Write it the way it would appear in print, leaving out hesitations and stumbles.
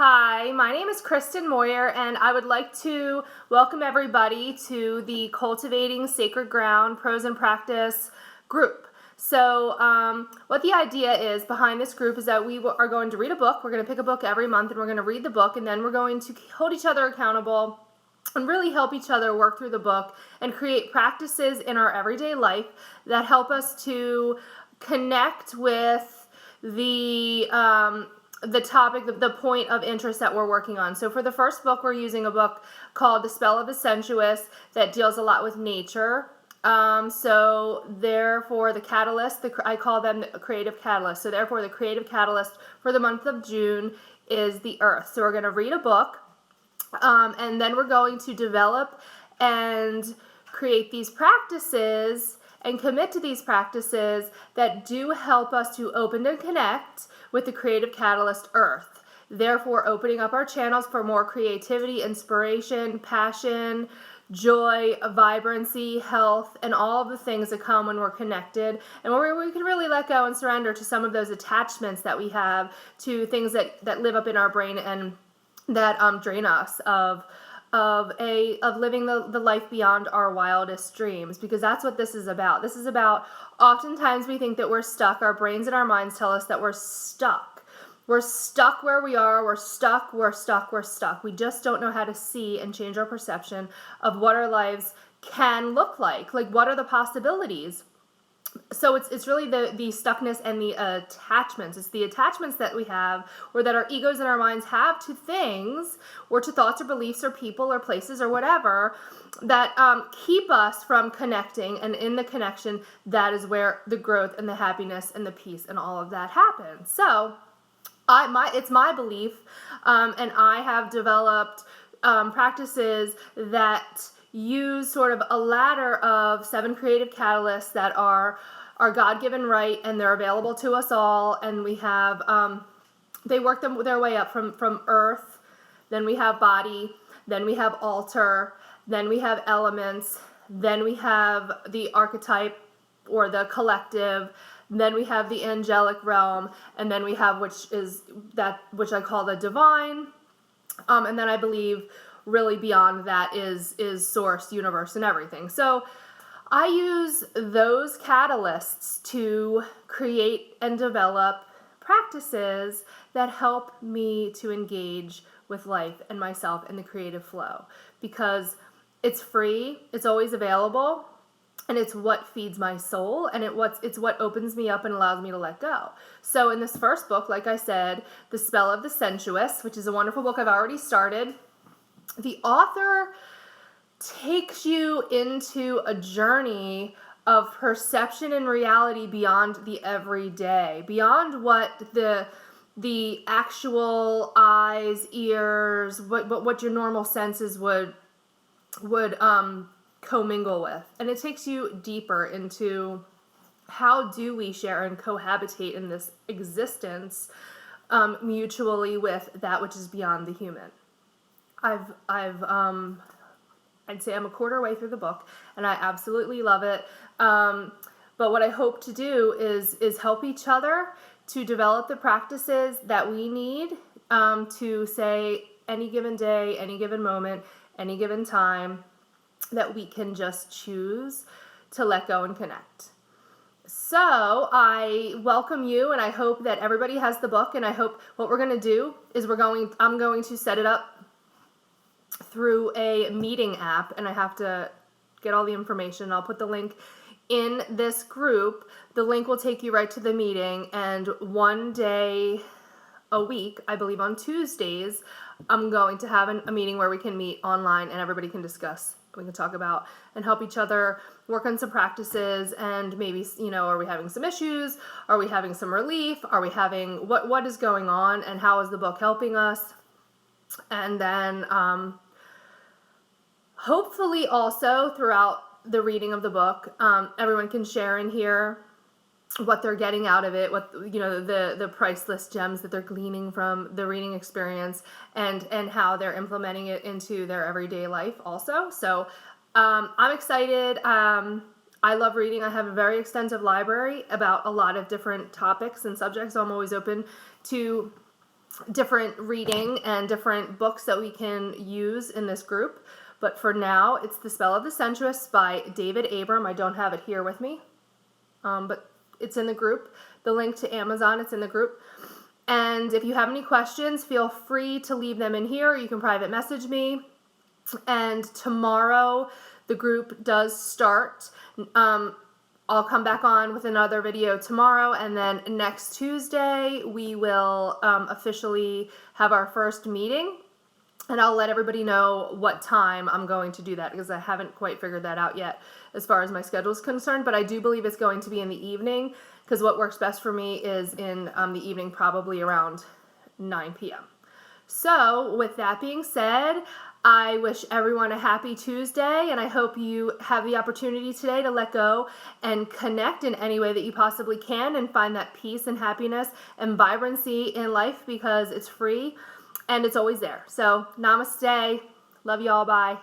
Hi, my name is Kristen Moyer, and I would like to welcome everybody to the Cultivating Sacred Ground Prose and Practice group. So what the idea is behind this group is that we are going to read a book. We're going to pick a book every month, and we're going to read the book, and then we're going to hold each other accountable and really help each other work through the book and create practices in our everyday life that help us to connect with the topic, the point of interest that we're working on. So for the first book, we're using a book called The Spell of the Sensuous that deals a lot with nature. So therefore the catalyst, I call them the creative catalyst. So therefore the creative catalyst for the month of June is the earth. So we're going to read a book, and then we're going to develop and create these practices and commit to these practices that do help us to open and connect with the creative catalyst earth, therefore opening up our channels for more creativity, inspiration, passion, joy, vibrancy, health, and all of the things that come when we're connected, and where we can really let go and surrender to some of those attachments that we have to things that live up in our brain and that drain us of living the life beyond our wildest dreams, because that's what this is about. This is about, oftentimes we think that we're stuck. Our brains and our minds tell us that we're stuck. We're stuck where we are. We're stuck. We just don't know how to see and change our perception of what our lives can look like. Like, what are the possibilities? So it's really the stuckness and the attachments. It's the attachments that we have, or that our egos and our minds have, to things or to thoughts or beliefs or people or places or whatever, that keep us from connecting. And in the connection, that is where the growth and the happiness and the peace and all of that happens. So it's my belief, and I have developed practices that use sort of a ladder of 7 creative catalysts that are our God-given right, and they're available to us all. And we have they work their way up from earth, then we have body, then we have altar, then we have elements, then we have the archetype or the collective, then we have the angelic realm, and then we have which I call the divine, and then I believe really beyond that is source, universe, and everything. So I use those catalysts to create and develop practices that help me to engage with life and myself in the creative flow, because it's free, it's always available, and it's what feeds my soul, and it's what opens me up and allows me to let go. So in this first book, like I said, The Spell of the Sensuous, which is a wonderful book I've already started, the author takes you into a journey of perception and reality beyond the everyday, beyond what the actual eyes, ears, what your normal senses would commingle with. And it takes you deeper into how do we share and cohabitate in this existence mutually with that which is beyond the human. I'd say I'm a quarter way through the book, and I absolutely love it. But what I hope to do is help each other to develop the practices that we need to say any given day, any given moment, any given time, that we can just choose to let go and connect. So I welcome you, and I hope that everybody has the book, and I hope what we're going to do is I'm going to set it up through a meeting app, and I have to get all the information. I'll put the link in this group. The link will take you right to the meeting, and one day a week, I believe on Tuesdays, I'm going to have a meeting where we can meet online and everybody can discuss. We can talk about and help each other work on some practices, and maybe, are we having some issues? Are we having some relief? Are we having, what is going on, and how is the book helping us? And then hopefully also throughout the reading of the book, everyone can share in here what they're getting out of it, what the priceless gems that they're gleaning from the reading experience, and how they're implementing it into their everyday life also. So I'm excited. I love reading. I have a very extensive library about a lot of different topics and subjects, so I'm always open to different reading and different books that we can use in this group. But for now, it's The Spell of the Sensuous by David Abram. I don't have it here with me, but it's in the group. The link to Amazon, it's in the group. And if you have any questions, feel free to leave them in here. You can private message me. And tomorrow, the group does start. I'll come back on with another video tomorrow, and then next Tuesday, we will officially have our first meeting. And I'll let everybody know what time I'm going to do that, because I haven't quite figured that out yet as far as my schedule is concerned. But I do believe it's going to be in the evening, because what works best for me is in the evening, probably around 9 p.m. So with that being said, I wish everyone a happy Tuesday, and I hope you have the opportunity today to let go and connect in any way that you possibly can and find that peace and happiness and vibrancy in life, because it's free and it's always there. So namaste. Love you all. Bye.